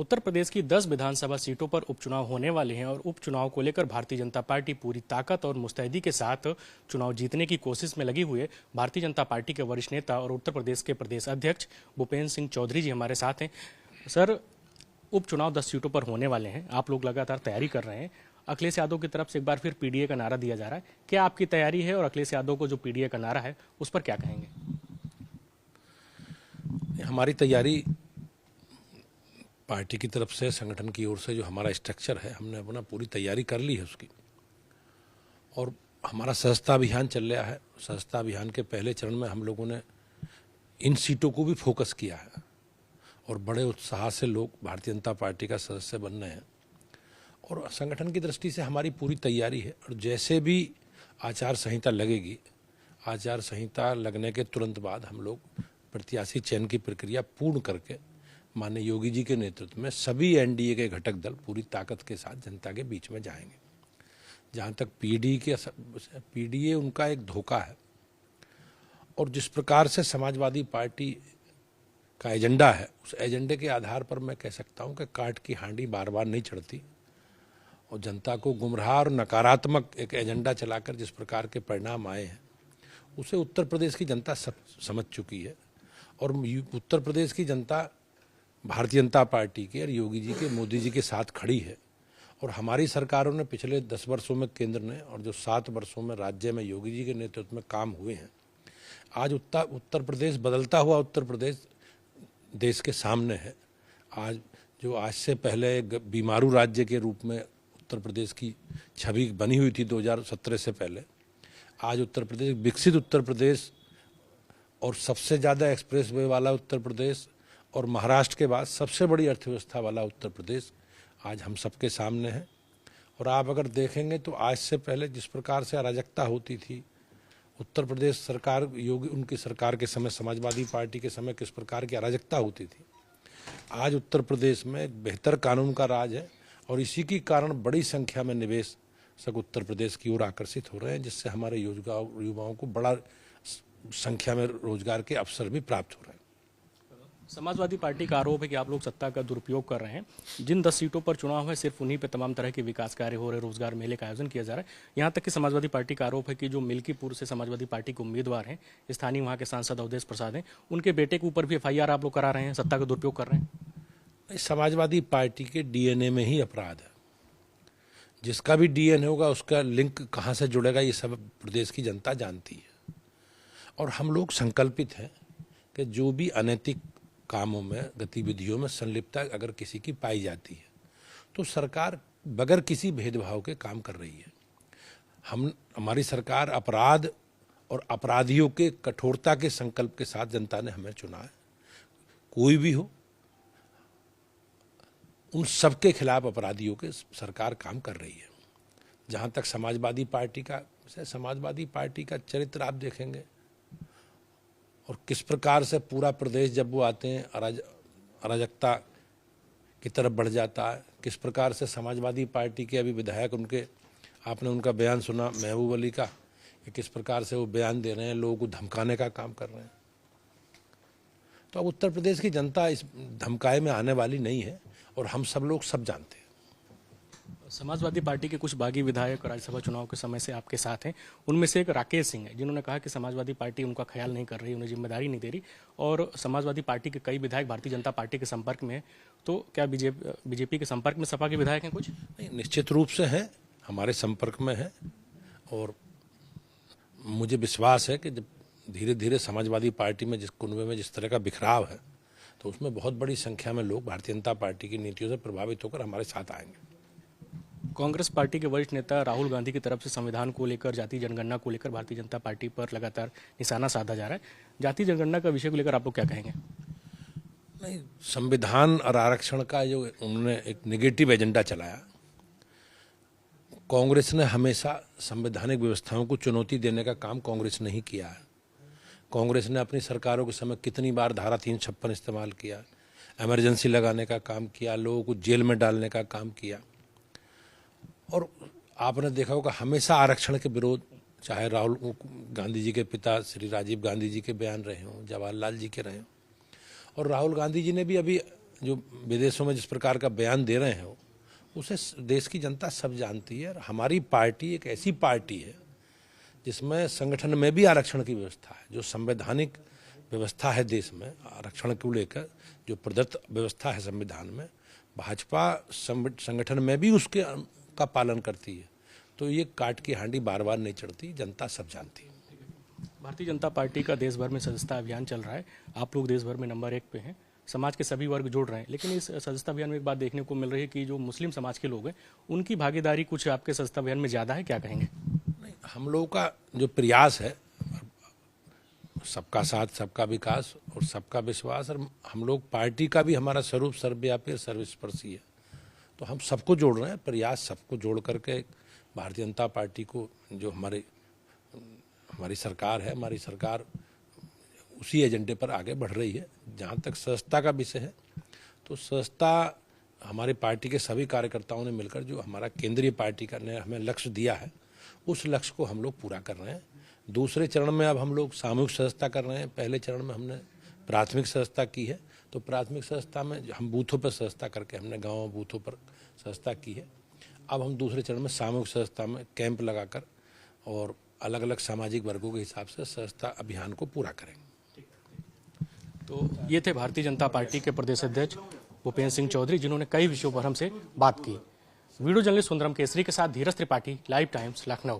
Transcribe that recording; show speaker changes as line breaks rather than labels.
उत्तर प्रदेश की 10 विधानसभा सीटों पर उपचुनाव होने वाले हैं और उपचुनाव को लेकर भारतीय जनता पार्टी पूरी ताकत और मुस्तैदी के साथ चुनाव जीतने की कोशिश में लगी हुई है। भारतीय जनता पार्टी के वरिष्ठ नेता और उत्तर प्रदेश के प्रदेश अध्यक्ष भूपेंद्र सिंह चौधरी जी हमारे साथ हैं। सर, उपचुनाव 10 सीटों पर होने वाले हैं, आप लोग लगातार तैयारी कर रहे हैं। अखिलेश यादव की तरफ से एक बार फिर पीडीए का नारा दिया जा रहा है, क्या आपकी तैयारी है और अखिलेश यादव को जो पीडीए का नारा है उस पर क्या कहेंगे?
हमारी तैयारी पार्टी की तरफ से, संगठन की ओर से जो हमारा स्ट्रक्चर है, हमने अपना पूरी तैयारी कर ली है उसकी। और हमारा सदस्यता अभियान चल रहा है। सदस्यता अभियान के पहले चरण में हम लोगों ने इन सीटों को भी फोकस किया है और बड़े उत्साह से लोग भारतीय जनता पार्टी का सदस्य बन रहे हैं। और संगठन की दृष्टि से हमारी पूरी तैयारी है। और जैसे भी आचार संहिता लगेगी, आचार संहिता लगने के तुरंत बाद हम लोग प्रत्याशी चयन की प्रक्रिया पूर्ण करके माननीय योगी जी के नेतृत्व में सभी एनडीए के घटक दल पूरी ताकत के साथ जनता के बीच में जाएंगे। जहाँ तक पीडीए उनका एक धोखा है। और जिस प्रकार से समाजवादी पार्टी का एजेंडा है, उस एजेंडे के आधार पर मैं कह सकता हूँ कि काट की हांडी बार बार नहीं चढ़ती। और जनता को गुमराह और नकारात्मक एक एजेंडा चलाकर जिस प्रकार के परिणाम आए हैं, उसे उत्तर प्रदेश की जनता समझ चुकी है। और उत्तर प्रदेश की जनता भारतीय जनता पार्टी के और योगी जी के, मोदी जी के साथ खड़ी है। और हमारी सरकारों ने पिछले 10 वर्षों में केंद्र ने और जो 7 वर्षों में राज्य में योगी जी के नेतृत्व में काम हुए हैं, आज उत्तर प्रदेश बदलता हुआ उत्तर प्रदेश देश के सामने है। आज से पहले बीमारू राज्य के रूप में उत्तर प्रदेश की छवि बनी हुई थी 2017 से पहले, आज उत्तर प्रदेश विकसित उत्तर प्रदेश और सबसे ज़्यादा एक्सप्रेस वे वाला उत्तर प्रदेश और महाराष्ट्र के बाद सबसे बड़ी अर्थव्यवस्था वाला उत्तर प्रदेश आज हम सबके सामने है। और आप अगर देखेंगे तो आज से पहले जिस प्रकार से अराजकता होती थी, उत्तर प्रदेश सरकार, योगी उनकी सरकार के समय, समाजवादी पार्टी के समय किस प्रकार की अराजकता होती थी, आज उत्तर प्रदेश में एक बेहतर कानून का राज है। और इसी के कारण बड़ी संख्या में निवेशक उत्तर प्रदेश की ओर आकर्षित हो रहे हैं, जिससे हमारे युवाओं को बड़ा संख्या में रोजगार के अवसर भी प्राप्त हो रहे हैं।
समाजवादी पार्टी का आरोप है कि आप लोग सत्ता का दुरुपयोग कर रहे हैं। जिन 10 सीटों पर चुनाव है, सिर्फ उन्हीं पे तमाम तरह के विकास कार्य हो रहे, रोजगार मेले का आयोजन किया जा रहा है। यहाँ तक कि समाजवादी पार्टी का आरोप है कि जो मिल्कीपुर से समाजवादी पार्टी के उम्मीदवार हैं, स्थानीय वहाँ के सांसद अवधेश प्रसाद हैं, उनके बेटे के ऊपर भी एफआईआर आप लोग करा रहे हैं, सत्ता का दुरुपयोग कर रहे हैं।
समाजवादी पार्टी के डीएनए में ही अपराध है। जिसका भी डीएनए होगा उसका लिंक कहाँ से जुड़ेगा, ये सब प्रदेश की जनता जानती है। और हम लोग संकल्पित हैं कि जो भी अनैतिक कामों में, गतिविधियों में संलिप्तता अगर किसी की पाई जाती है तो सरकार बगैर किसी भेदभाव के काम कर रही है। हमारी सरकार अपराध और अपराधियों के कठोरता के संकल्प के साथ जनता ने हमें चुना है। कोई भी हो, उन सबके खिलाफ अपराधियों के सरकार काम कर रही है। जहाँ तक समाजवादी पार्टी का चरित्र आप देखेंगे और किस प्रकार से पूरा प्रदेश जब वो आते हैं अराजकता की तरफ बढ़ जाता है। किस प्रकार से समाजवादी पार्टी के अभी विधायक, आपने उनका बयान सुना महबूब अली का, कि किस प्रकार से वो बयान दे रहे हैं, लोगों को धमकाने का काम कर रहे हैं। तो अब उत्तर प्रदेश की जनता इस धमकाए में आने वाली नहीं है और हम सब लोग सब जानते हैं।
समाजवादी पार्टी के कुछ बागी विधायक राज्यसभा चुनाव के समय से आपके साथ हैं। उनमें से एक राकेश सिंह है, जिन्होंने कहा कि समाजवादी पार्टी उनका ख्याल नहीं कर रही, उन्हें जिम्मेदारी नहीं दे रही। और समाजवादी पार्टी के कई विधायक भारतीय जनता पार्टी के संपर्क में है। तो क्या बीजेपी के संपर्क में सपा के विधायक हैं? कुछ
नहीं, निश्चित रूप से हैं, हमारे संपर्क में है। और मुझे विश्वास है कि जब धीरे धीरे समाजवादी पार्टी में जिस कुनबे में जिस तरह का बिखराव है, तो उसमें बहुत बड़ी संख्या में लोग भारतीय जनता पार्टी की नीतियों से प्रभावित होकर हमारे साथ आएंगे।
कांग्रेस पार्टी के वरिष्ठ नेता राहुल गांधी की तरफ से संविधान को लेकर, जातीय जनगणना को लेकर भारतीय जनता पार्टी पर लगातार निशाना साधा जा रहा है। जातीय जनगणना का विषय को लेकर आप लोग क्या कहेंगे?
नहीं, संविधान और आरक्षण का जो उन्होंने एक नेगेटिव एजेंडा चलाया, कांग्रेस ने हमेशा संवैधानिक व्यवस्थाओं को चुनौती देने का काम कांग्रेस ने ही किया है। कांग्रेस ने अपनी सरकारों के समय कितनी बार धारा 356 इस्तेमाल किया, इमरजेंसी लगाने का काम किया, लोगों को जेल में डालने का काम किया। और आपने देखा होगा हमेशा आरक्षण के विरोध, चाहे राहुल गांधी जी के पिता श्री राजीव गांधी जी के बयान रहे हों, जवाहरलाल जी के रहे हों। और राहुल गांधी जी ने भी अभी जो विदेशों में जिस प्रकार का बयान दे रहे हैं वो, उसे देश की जनता सब जानती है। और हमारी पार्टी एक ऐसी पार्टी है जिसमें संगठन में भी आरक्षण की व्यवस्था है। जो संवैधानिक व्यवस्था है देश में आरक्षण को लेकर, जो प्रदत्त व्यवस्था है संविधान में, भाजपा संगठन में भी उसके का पालन करती है। तो ये काट की हांडी बार बार नहीं चढ़ती, जनता सब जानती है।
भारतीय जनता पार्टी का देश भर में सदस्यता अभियान चल रहा है। आप लोग देश भर में नंबर 1 पे हैं, समाज के सभी वर्ग जुड़ रहे हैं, लेकिन इस सदस्यता अभियान में एक बात देखने को मिल रही है कि जो मुस्लिम समाज के लोग हैं उनकी भागीदारी कुछ आपके सदस्यता अभियान में ज़्यादा है, क्या कहेंगे?
नहीं, हम लोगों का जो प्रयास है, सबका साथ सबका विकास और सबका विश्वास, और हम लोग पार्टी का भी हमारा स्वरूप सर्वव्यापी सर्वस्पर्शी है। तो हम सबको जोड़ रहे हैं, प्रयास सबको जोड़ करके भारतीय जनता पार्टी को, जो हमारी सरकार है, हमारी सरकार उसी एजेंडे पर आगे बढ़ रही है। जहाँ तक सदस्यता का विषय है, तो सदस्यता हमारी पार्टी के सभी कार्यकर्ताओं ने मिलकर जो हमारा केंद्रीय पार्टी का ने हमें लक्ष्य दिया है, उस लक्ष्य को हम लोग पूरा कर रहे हैं। दूसरे चरण में अब हम लोग सामूहिक सदस्यता कर रहे हैं। पहले चरण में हमने प्राथमिक सदस्यता की है, तो प्राथमिक सदस्यता में हम बूथों पर सदस्यता करके हमने गाँव बूथों पर सदस्यता की है। अब हम दूसरे चरण में सामूहिक सदस्यता में कैंप लगाकर और अलग अलग सामाजिक वर्गों के हिसाब से सदस्यता अभियान को पूरा करेंगे।
तो ये थे भारतीय जनता पार्टी के प्रदेश अध्यक्ष भूपेंद्र सिंह चौधरी, जिन्होंने कई विषयों पर हमसे बात की। वीडियो जर्नलिस्ट सुंदरम केसरी के साथ धीरज त्रिपाठी, लाइव टाइम्स, लखनऊ।